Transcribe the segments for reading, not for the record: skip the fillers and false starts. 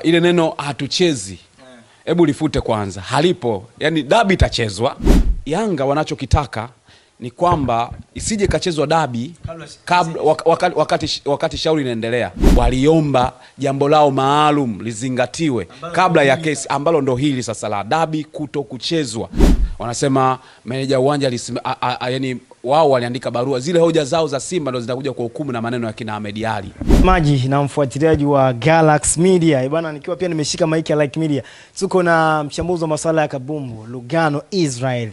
Ile neno hatuchezi, hebu lifute kwanza, halipo. Yani dabi itachezwa. Yanga wanachokitaka ni kwamba isije kachezwa dabi kabla, wakati shauri inaendelea. Waliomba jambo lao maalum lizingatiwe kabla ya kesi ambalo ndo hili sasa la dabi kuto kuchezwa. Wanasema meneja uwanja yani wao waliandika barua, zile hoja zao za Simba ndo zitakuja kwa hukumu na maneno ya kina Ahmed Ally. Maji na mfuatiliaji wa Galaxy Media. Bwana, nikiwa pia nimeshika mic ya Like Media. Tuko na mchambuzi wa masuala ya kabumbu, Lugano Israel.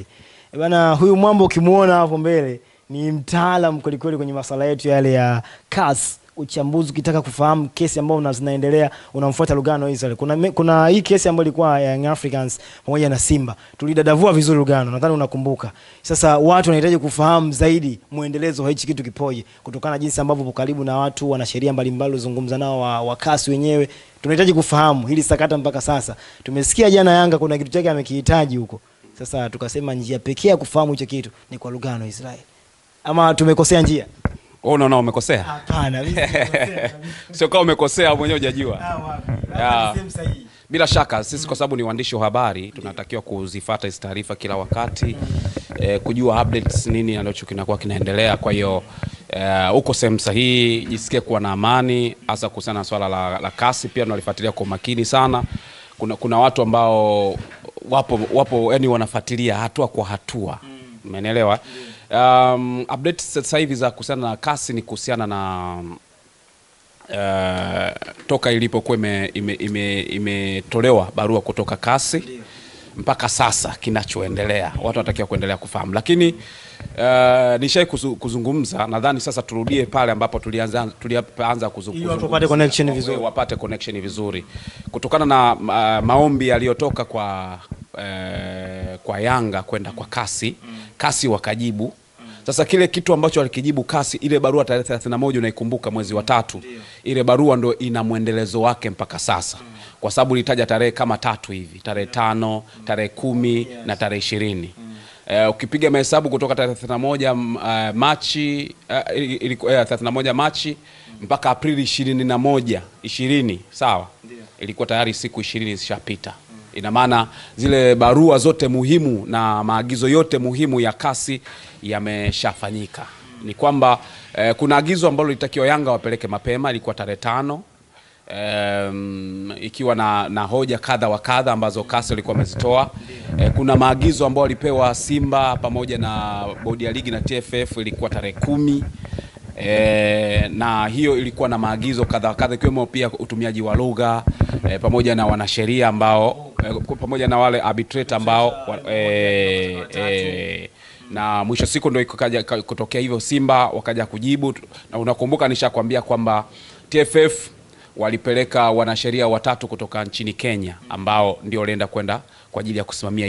Bwana, huyu mwambo ukimuona hapo mbele ni mtaalamu kweli kweli kwenye masuala yetu yale ya CAS. Uchambuzi ukitaka kufahamu kesi ambazo zinaendelea unamfuata Lugano Israel. Kuna hii kesi ambayo ilikuwa ya Young Africans pamoja na Simba. Tulidadavua vizuri Lugano, nadhani unakumbuka. Sasa watu wanahitaji kufahamu zaidi muendelezo wa hichi kitu kipoje kutokana na jinsi ambavyo karibu na watu wana sheria mbalimbali uzungumza nao wa CAS wenyewe. Tunahitaji kufahamu hili sakata mpaka sasa. Tumesikia jana Yanga kuna kitu chake amekihitaji huko. Sasa tukasema njia pekee ya kufahamu hicho kitu ni kwa Lugano Israel. Ama tumekosea njia? Oh no, umekosea. Hapana, mimi nimekosea. Sio kama umekosea mwenyewe hujajua. Wapi? Bila shaka sisi kwa sababu ni waandishi wa habari tunatakiwa kuzifuata hizo taarifa kila wakati, kujua updates nini ambacho kinakuwa kinaendelea. Kwa hiyo uko sehemu sahihi, jisikie kuwa na amani, hasa kuhusiana na swala la CAS. Pia tunalifuatilia kwa makini sana. Kuna watu ambao wapo yani wanafuatilia hatua kwa hatua. Umeelewa? Update sasa hivi za kuhusiana na CAS ni kuhusiana na toka ilipokuwa imetolewa barua kutoka CAS mpaka sasa kinachoendelea. Watu wanatakiwa kuendelea kufahamu. Lakini nishai kuzungumza, nadhani sasa turudie pale ambapo tulianza kuzungumza. Watu wapate connection vizuri. Wapate connection vizuri. Kutokana na maombi yaliyotoka kwa Yanga kwenda kwa CAS wakajibu. Sasa kile kitu ambacho walikijibu CAS, ile barua tarehe 31 unaikumbuka mwezi wa 3. Ile barua ndo ina muendelezo wake mpaka sasa. Kwa sababu ilitaja tarehe kama 3 hivi, tarehe 5, tarehe 10 na tarehe 20. Ukipiga mahesabu kutoka tarehe 31 Machi, ilikuwa 31 Machi mpaka Aprili 20, sawa? Ilikuwa tayari siku 20 zishapita. Ina maana zile barua zote muhimu na maagizo yote muhimu ya CAS yameshafanyika. Ni kwamba kuna agizo ambalo litakiwa Yanga wapeleke mapema, ilikuwa tarehe 5, ikiwa na hoja kadha wa kadha ambazo CAS walikuwa wamezitoa. Kuna maagizo ambayo walipewa Simba pamoja na bodi ya ligi na TFF, ilikuwa tarehe 10. Na hiyo ilikuwa na maagizo kadha kadha, ikiwemo pia utumiaji wa lugha, pamoja na wanasheria ambao pamoja na wale arbitrator ambao na mwisho siku ndio ikaja kutokea hivyo, Simba wakaja kujibu. Na unakumbuka nishakwambia kwamba TFF walipeleka wanasheria 3 kutoka nchini Kenya ambao ndio walienda kwenda kwa ajili ya kusimamia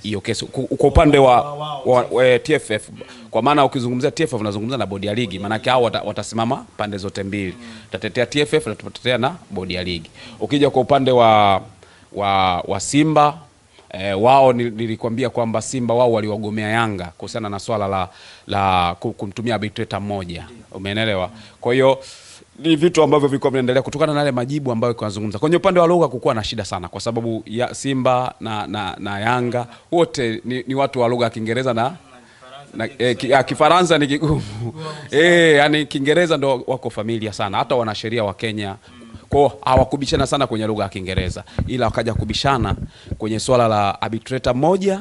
hiyo kesi kwa upande wa TFF. Kwa maana ukizungumzia TFF unazungumza na bodi ya ligi, maana hao watasimama pande zote mbili, tatetea TFF na tutatetea na bodi ya ligi. Ukija kwa upande wa Simba, wao nilikwambia kwamba Simba wao waliwagomea Yanga kuhusiana na swala la kumtumia arbitrator mmoja. Umeelewa? Kwa hiyo ni vitu ambavyo vilikuwa vinaendelea kutokana na yale majibu ambayo yalikuwa yanazungumza. Kwenye upande wa lugha kukua na shida sana, kwa sababu ya Simba na Yanga wote ni watu wa lugha ya Kiingereza na Kifaransa ni kigumu. Yani Kiingereza ndo wako familia sana. Hata wanasheria wa Kenya kwa hawakubishana sana kwenye lugha ya Kiingereza, ila wakaja kubishana kwenye swala la arbitrator mmoja,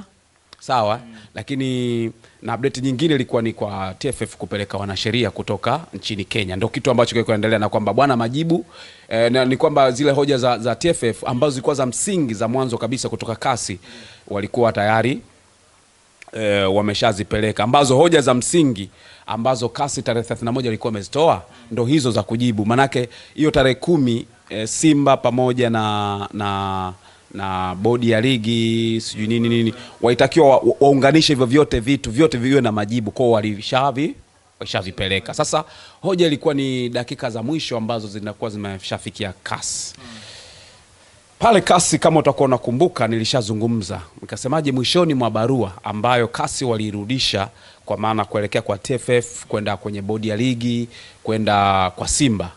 sawa? Lakini na update nyingine ilikuwa ni kwa TFF kupeleka wanasheria kutoka nchini Kenya. Ndio kitu ambacho kilikuwa kinaendelea, na kwamba bwana majibu ni kwamba zile hoja za TFF ambazo zilikuwa za msingi za mwanzo kabisa kutoka CAS walikuwa tayari wameshazipeleka, ambazo hoja za msingi ambazo CAS tarehe 31 ilikuwa imezitoa ndo hizo za kujibu. Manake hiyo tarehe 10 Simba pamoja na bodi ya ligi sijui nini waitakiwa waunganishe hivyo vyote viwe na majibu, kwa walishavipeleka. Sasa hoja ilikuwa ni dakika za mwisho ambazo zinakuwa zimeshafikia CAS. Pale CAS, kama utakuwa unakumbuka, nilishazungumza nikasemaje mwishoni mwa barua ambayo CAS walirudisha, kwa maana kuelekea kwa TFF, kwenda kwenye bodi ya ligi, kwenda kwa Simba.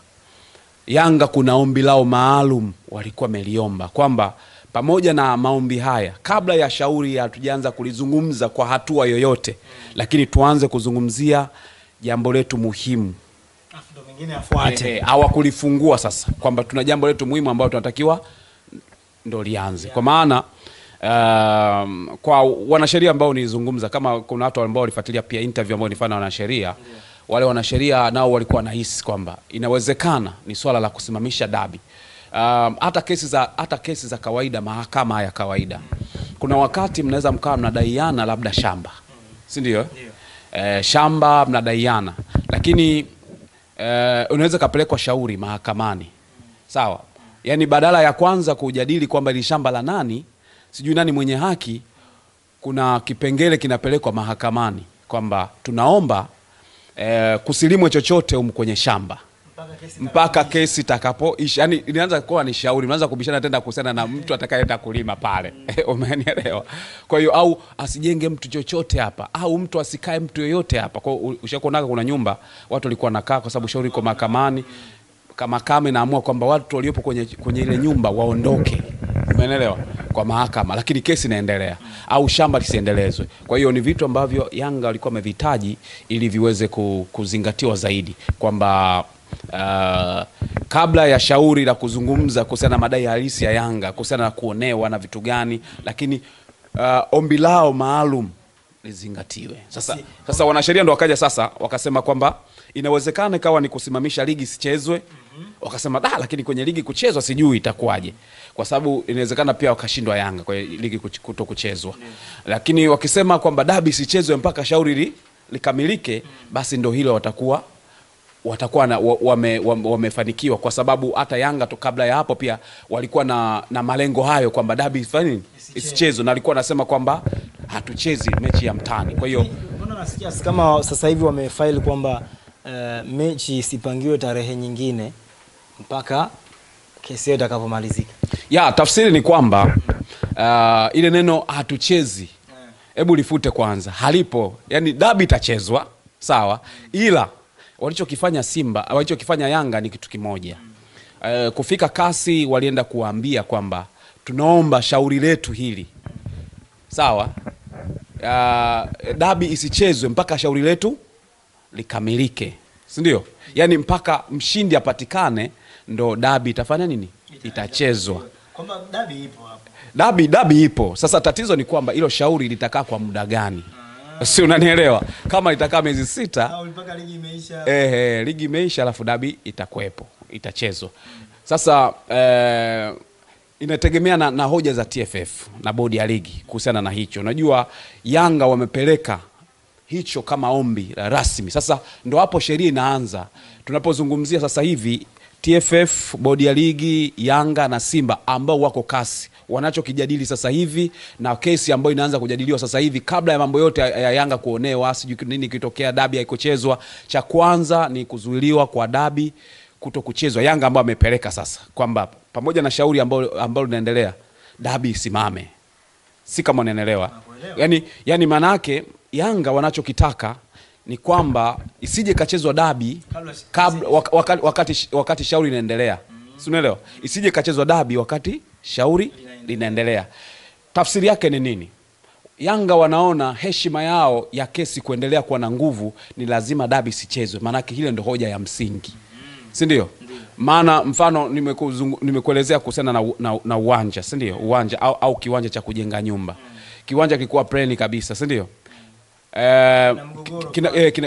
Yanga kuna ombi lao maalum walikuwa meliomba kwamba pamoja na maombi haya, kabla ya shauri hatujaanza kulizungumza kwa hatua yoyote, lakini tuanze kuzungumzia jambo letu muhimu. Ndo mengine afuate. Hawakulifungua sasa kwamba tuna jambo letu muhimu ambalo tunatakiwa ndo lianze. Kwa maana kwa wanasheria ambao nilizungumza, kama kuna watu ambao walifuatilia pia interview ambao nilifanya na wanasheria, wale wanasheria nao walikuwa nahisi kwamba inawezekana ni swala la kusimamisha dabi. Hata kesi za kawaida, mahakama ya kawaida, kuna wakati mnaweza mkawa mnadaiana labda shamba, si ndio? Shamba mnadaiana, lakini unaweza kapelekwa shauri mahakamani, sawa? Yani badala ya kwanza kujadili kwamba ni shamba la nani, sijui nani mwenye haki, kuna kipengele kinapelekwa mahakamani kwamba tunaomba kusilimwe chochote kwenye shamba mpaka kesi takapoisha. Yani inaanza kuwa ni shauri, mnaanza kubishana tena kuhusiana na mtu atakayeenda kulima pale. Umenielewa? Kwa hiyo au asijenge mtu chochote hapa, au mtu asikae mtu yoyote hapa. Kwa hiyo ushakuona kuna nyumba watu walikuwa nakaa kwa sababu shauri iko mahakamani, kama kama inaamua kwamba watu waliopo kwenye ile nyumba waondoke. Umeelewa? Kwa mahakama, lakini kesi inaendelea au shamba lisiendelezwe. Kwa hiyo ni vitu ambavyo Yanga walikuwa wamevitaji ili viweze kuzingatiwa zaidi kwamba kabla ya shauri la kuzungumza kuhusiana na madai halisi ya Yanga, kuhusiana na kuonewa na vitu gani, lakini ombi lao maalum lizingatiwe. Sasa wanasheria ndo wakaja sasa wakasema kwamba inawezekana ikawa ni kusimamisha ligi sichezwe. Wakasema lakini kwenye ligi kuchezwa sijui itakuwaje, kwa sababu inawezekana pia wakashindwa Yanga kwa ligi kutokuchezwa. Lakini wakisema kwamba dabi sichezwe mpaka shauri likamilike, basi ndo hilo watakuwa wamefanikiwa, kwa sababu hata Yanga kabla ya hapo pia walikuwa na malengo hayo kwamba dabi isichezwe, na alikuwa anasema kwamba hatuchezi mechi ya mtani. Kwa hiyo mbona nasikia kama sasa hivi wamefile kwamba mechi isipangiwe tarehe nyingine mpaka kesi yote itakapomalizika? Tafsiri ni kwamba ile neno hatuchezi, hebu lifute kwanza, halipo. Yani dabi itachezwa, sawa, ila walichokifanya Simba, walichokifanya Yanga ni kitu kimoja. Kufika kasi walienda kuambia kwamba tunaomba shauri letu hili, sawa, dabi isichezwe mpaka shauri letu likamilike, si ndio? Yani mpaka mshindi apatikane ndo dabi itafanya nini? Itachezwa. Kwamba dabi ipo hapo. Dabi ipo. Sasa tatizo ni kwamba hilo shauri litakaa kwa muda gani? Si unanielewa? Kama litakaa miezi 6 au mpaka ligi imeisha. Ligi imeisha alafu dabi itakuepo, itachezwa. Sasa inategemea na hoja za TFF na bodi ya ligi kuhusiana na hicho. Unajua Yanga wamepeleka hicho kama ombi rasmi. Sasa ndo hapo sheria inaanza. Tunapozungumzia sasa hivi TFF, bodi ya ligi, Yanga na Simba ambao wako kasi, wanachokijadili sasa hivi na kesi ambayo inaanza kujadiliwa sasa hivi, kabla ya mambo yote ya Yanga kuonewa, sijui nini kitokea, dabi haikochezwa, cha kwanza ni kuzuiliwa kwa dabi kutokuchezwa. Yanga ambao amepeleka sasa kwamba pamoja na shauri ambalo linaendelea, dabi isimame. Si kama unaelewa? Yani manake Yanga wanachokitaka ni kwamba isije kachezwa dabi wakati shauri linaendelea. Si unaelewa? Isije kachezwa dabi wakati shauri linaendelea. Tafsiri yake ni nini? Yanga wanaona heshima yao ya kesi kuendelea kuwa na nguvu, ni lazima dabi sichezwe. Manake hile ndo hoja ya msingi. Si ndio? Maana mfano nimekuelezea kuhusiana na uwanja, si ndio? Uwanja au kiwanja cha kujenga nyumba. Kiwanja kilikuwa plain kabisa, si ndio?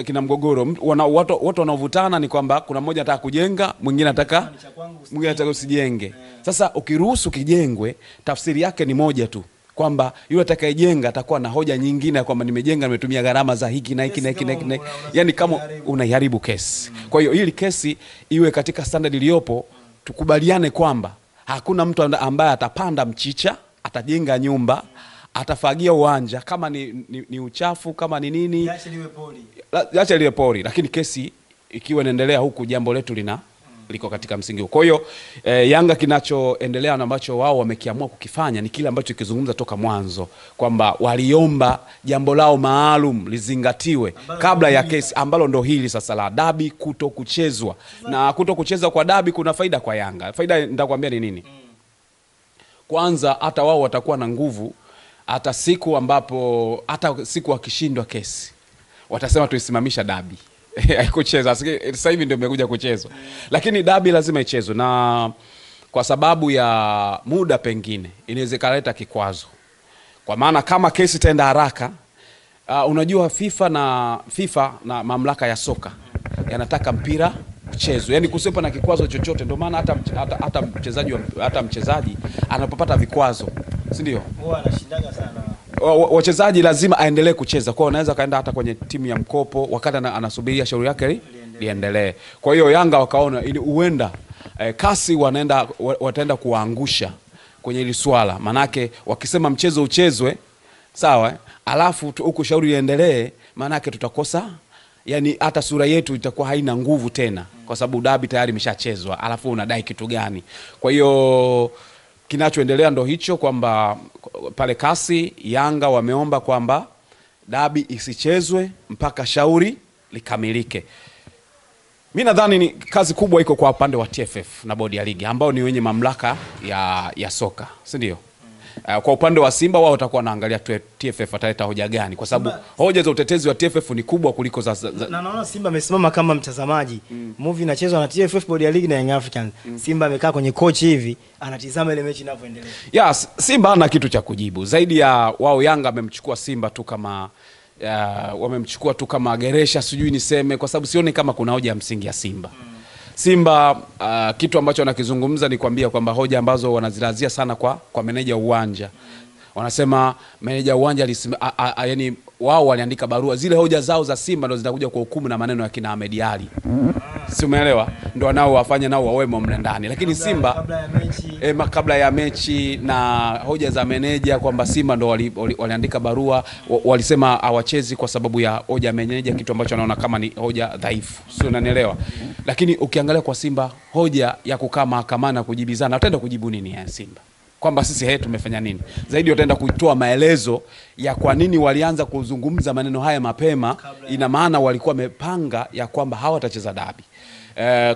Kina mgogoro. Watu wanaovutana ni kwamba kuna mmoja anataka kujenga, mwingine anataka usijenge. Sasa ukiruhusu kijengwe, tafsiri yake ni moja tu, kwamba yule atakayejenga atakuwa na hoja nyingine kwamba nimejenga, nimetumia gharama za hiki na hiki na hiki na hiki. Yani kama unaiharibu kesi. Kwa hiyo ili kesi iwe katika standard iliyopo, tukubaliane kwamba hakuna mtu ambaye atapanda mchicha, atajenga nyumba, atafagia uwanja, kama ni uchafu, kama ni nini, acha liwe pori. Lakini kesi ikiwa inaendelea huku, jambo letu liko katika msingi. Kwa hiyo Yanga kinachoendelea na ambacho wao wamekiamua kukifanya ni kile ambacho kizungumza toka mwanzo kwamba waliomba jambo lao maalum lizingatiwe kabla ya kesi ambalo ndo hili sasa la dabi kutokuchezwa. Na kutokuchezwa kwa dabi kuna faida kwa Yanga. Faida nitakwambia ni nini? Kwanza hata wao watakuwa na nguvu, hata siku wakishindwa kesi watasema tuisimamisha dabi. Haikucheza. Sasa hivi ndio imekuja kuchezwa. Lakini dabi lazima ichezwe, na kwa sababu ya muda pengine inaweza kaleta kikwazo. Kwa maana kama kesi itaenda haraka, unajua FIFA na mamlaka ya soka yanataka mpira uchezwe. Yaani kusipo na kikwazo chochote, ndio maana hata mchezaji anapopata vikwazo, si ndio? Huwa anashindaga sana. Wachezaji lazima aendelee kucheza. Kwa hiyo anaweza kaenda hata kwenye timu ya mkopo wakati anasubiria shauri yake liendelee. Kwa hiyo Yanga wakaona ili huenda kasi wataenda kuwaangusha kwenye hili swala. Manake wakisema mchezo uchezwe, sawa, alafu huku shauri liendelee, manake tutakosa, yani hata sura yetu itakuwa haina nguvu tena kwa sababu dabi tayari imeshachezwa, alafu unadai kitu gani? Kwa hiyo kinachoendelea ndo hicho kwamba pale kasi Yanga wameomba kwamba dabi isichezwe mpaka shauri likamilike. Mimi nadhani ni kazi kubwa iko kwa upande wa TFF na bodi ya ligi ambao ni wenye mamlaka ya soka, si ndio? Kwa upande wa Simba wao watakuwa wanaangalia TFF ataleta hoja gani, kwa sababu hoja za utetezi wa TFF ni kubwa kuliko za na naona Simba amesimama kama mtazamaji. Movie inachezwa na TFF, bodi ya ligi na Young Africans. Simba amekaa kwenye coach hivi anatizama ile mechi inavyoendelea. Yes, Simba hana kitu cha kujibu. Zaidi ya wao Yanga amemchukua Simba tu kama wamemchukua tu kama geresha, sijui niseme, kwa sababu sioni kama kuna hoja ya msingi ya Simba. Simba kitu ambacho wanakizungumza ni kuambia kwamba hoja ambazo wanazilazia sana kwa meneja uwanja. Wanasema meneja uwanja yani wao waliandika barua, zile hoja zao za Simba ndio zinakuja kwa hukumu na maneno ya kina Ahmed Ali. Si umeelewa? Ndio wanao wafanya nao wawemo mle ndani. Lakini Simba kabla ya mechi na hoja za meneja kwamba Simba ndio waliandika barua, walisema hawachezi kwa sababu ya hoja ya meneja, kitu ambacho wanaona kama ni hoja dhaifu. Sio, unanielewa? Lakini ukiangalia kwa Simba hoja ya kukaa mahakamani na kujibizana, wataenda kujibu nini ya Simba? Kwamba sisi tumefanya nini? Zaidi wataenda kuitoa maelezo ya kwa nini walianza kuzungumza maneno haya mapema. Ina maana walikuwa wamepanga ya kwamba hawatacheza dabi.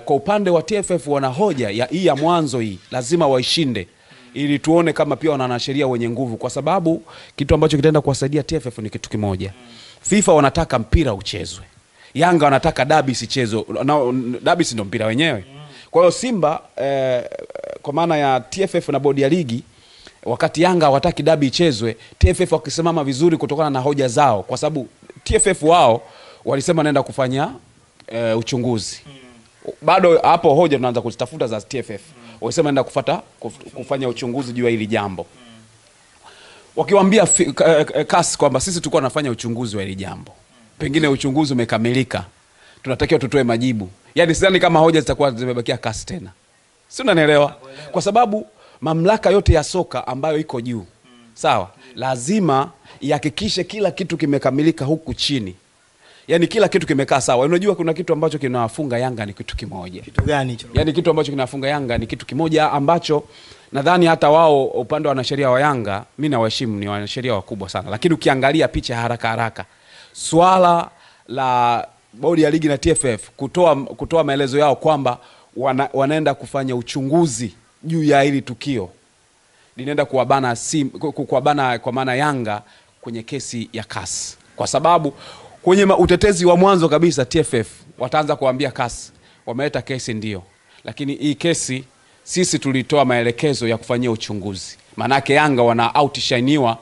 Kwa upande wa TFF wana hoja ya mwanzo hii lazima waishinde ili tuone kama pia wana sheria wenye nguvu, kwa sababu kitu ambacho kitaenda kuwasaidia TFF ni kitu kimoja. FIFA wanataka mpira uchezwe. Yanga wanataka dabi isichezwe. Dabi si ndio mpira wenyewe. Kwa hiyo Simba kwa maana ya TFF na bodi ya ligi, wakati Yanga hawataki dabi ichezwe, TFF wakisimama vizuri kutokana na hoja zao, kwa sababu TFF wao walisema naenda kufanya uchunguzi. Bado hapo hoja tunaanza kuzitafuta za TFF. Walisema naenda kufanya uchunguzi juu ya hili jambo. Wakiwaambia kasi kwamba sisi tulikuwa tunafanya uchunguzi wa hili jambo, pengine uchunguzi umekamilika, tunatakiwa tutoe majibu. Yaani sidhani kama hoja zitakuwa zimebakia kasi tena. Si unanielewa? Kwa sababu mamlaka yote ya soka ambayo iko juu, sawa, lazima ihakikishe kila kitu kimekamilika huku chini. Yaani kila kitu kimekaa sawa. Unajua kuna kitu ambacho kinawafunga Yanga ni kitu kimoja. Kitu gani hicho? Yaani kitu ambacho kinafunga Yanga ni kitu kimoja ambacho nadhani hata wao upande wa wanasheria wa Yanga, mimi nawaheshimu, ni wanasheria wakubwa sana. Lakini ukiangalia picha haraka, swala la bodi ya ligi na TFF kutoa maelezo yao kwamba wanaenda kufanya uchunguzi juu ya hili tukio, linaenda kuwabana kwa maana Yanga kwenye kesi ya kasi. Kwa sababu kwenye utetezi wa mwanzo kabisa TFF wataanza kuambia kasi wameleta kesi ndio, lakini hii kesi sisi tulitoa maelekezo ya kufanyia uchunguzi. Manake Yanga wana outshiniwa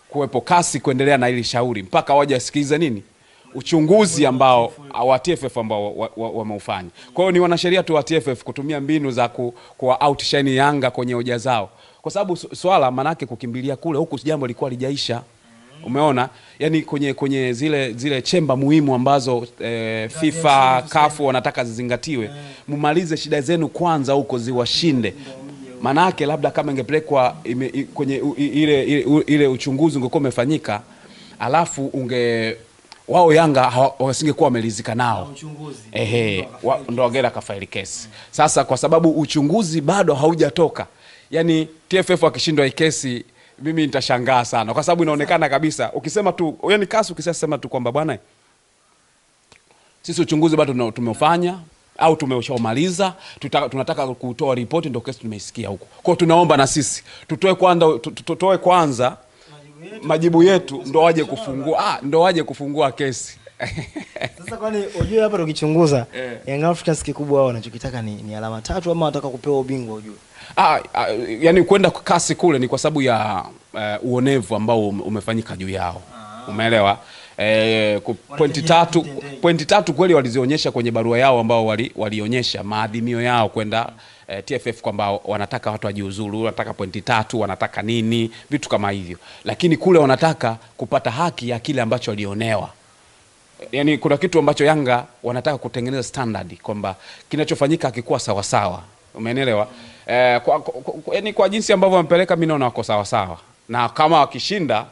kuwepo kasi kuendelea na hili shauri mpaka waje sikilize nini uchunguzi ambao wa TFF ambao wameufanya. Kwa hiyo ni wanasheria tu wa TFF kutumia mbinu za kuwa outshine Yanga kwenye hoja zao, kwa sababu swala manake kukimbilia kule huku jambo lilikuwa lijaisha. Umeona? Yani kwenye zile chemba muhimu ambazo FIFA, CAF wanataka zizingatiwe, mumalize shida zenu kwanza huko ziwashinde. Manake labda kama ingepelekwa kwenye ile uchunguzi ungekuwa umefanyika, alafu wao Yanga wasingekuwa wamelizika nao. Ndo wangela kafaili kesi. Sasa kwa sababu uchunguzi bado haujatoka, yani TFF akishindwa hii kesi, mimi nitashangaa sana, kwa sababu inaonekana kabisa ukisema tu, yani kasi ukisema tu kwamba bwana sisi uchunguzi bado tumeufanya au tumeshamaliza, tunataka kutoa ripoti, ndio kesi tumeisikia huko. Kwa hiyo tunaomba na sisi tutoe kwanza majibu yetu ndo waje kufungua kesi. Sasa kwani unajua hapa tukichunguza Young Africans kikubwa wao wanachokitaka ni alama 3 ama wanataka kupewa ubingwa unajua? Yani kwenda kasi kule ni kwa sababu ya uonevu ambao umefanyika juu yao. Umeelewa? Pointi tatu kweli walizionyesha kwenye barua yao ambao walionyesha maadhimio yao kwenda TFF kwamba wanataka watu wajiuzuru, wanataka pointi 3, wanataka nini, vitu kama hivyo. Lakini kule wanataka kupata haki ya kile ambacho walionewa. Yani kuna kitu ambacho Yanga wanataka kutengeneza standard kwamba kinachofanyika hakikuwa sawa sawa. Umeelewa? Yani kwa jinsi ambavyo wamepeleka, mimi naona wako sawa sawa. Na kama wakishinda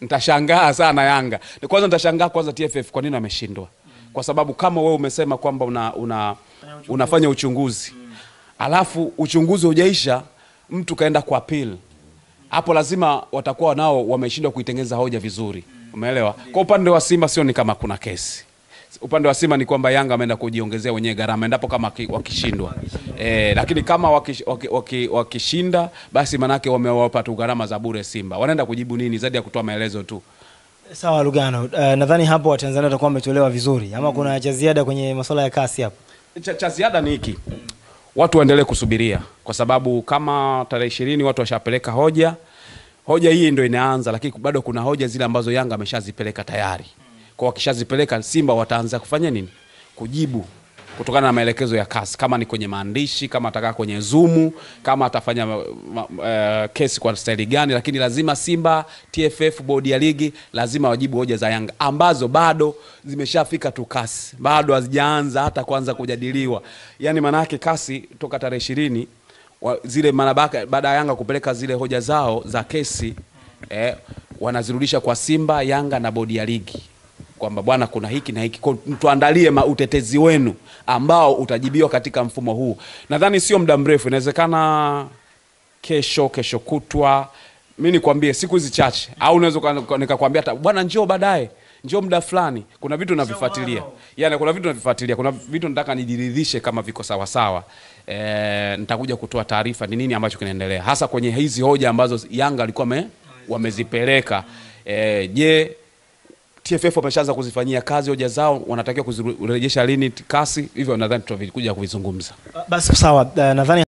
nitashangaa sana Yanga. Kwanza nitashangaa kwanza TFF kwa nini wameshindwa. Kwa sababu kama wewe umesema kwamba unafanya uchunguzi, alafu uchunguzi hujaisha, mtu kaenda kwa appeal, hapo lazima watakuwa nao wameshindwa kuitengeneza hoja vizuri. Umeelewa? Kwa upande wa Simba sio ni kama kuna kesi. Upande wa Simba ni kwamba Yanga ameenda kujiongezea wenyewe gharama endapo kama wakishindwa. Lakini kama wakishinda, basi manake wamewapa tu gharama za bure Simba. Wanaenda kujibu nini zaidi ya kutoa maelezo tu? Sawa Lugano, nadhani hapo Watanzania watakuwa wametolewa vizuri ama kuna cha ziada kwenye masuala ya kasi hapo? Cha ziada ni hiki. Watu waendelee kusubiria kwa sababu kama tarehe 20 watu washapeleka hoja hii ndio inaanza, lakini bado kuna hoja zile ambazo Yanga ameshazipeleka tayari. Kwa wakishazipeleka Simba wataanza kufanya nini? Kujibu kutokana na maelekezo ya kasi, kama ni kwenye maandishi, kama ataka kwenye Zoom, kama atafanya kesi kwa staili gani. Lakini lazima Simba, TFF, bodi ya ligi lazima wajibu hoja za Yanga ambazo bado zimeshafika tu kasi, bado hazijaanza hata kwanza kujadiliwa. Yani manake kasi toka tarehe 20 zile baada ya Yanga kupeleka zile hoja zao za kesi, wanazirudisha kwa Simba, Yanga na bodi ya ligi kwamba bwana kuna hiki na hiki, tuandalie utetezi wenu ambao utajibiwa katika mfumo huu. Nadhani sio muda mrefu, inawezekana kesho kutwa, mimi nikwambie siku hizi chache, au unaweza nikakwambia hata bwana njoo baadaye, njoo muda fulani, kuna vitu navifuatilia. Yani kuna vitu navifuatilia, kuna vitu nataka nijiridhishe kama viko sawa sawa. Nitakuja kutoa taarifa ni nini ambacho kinaendelea hasa kwenye hizi hoja ambazo Yanga alikuwa wamezipeleka. Je, TFF wameshaanza kuzifanyia kazi hoja zao, wanatakiwa kuzirejesha lini kasi? Hivyo nadhani tutakuja kuvizungumza. Basi sawa, nadhani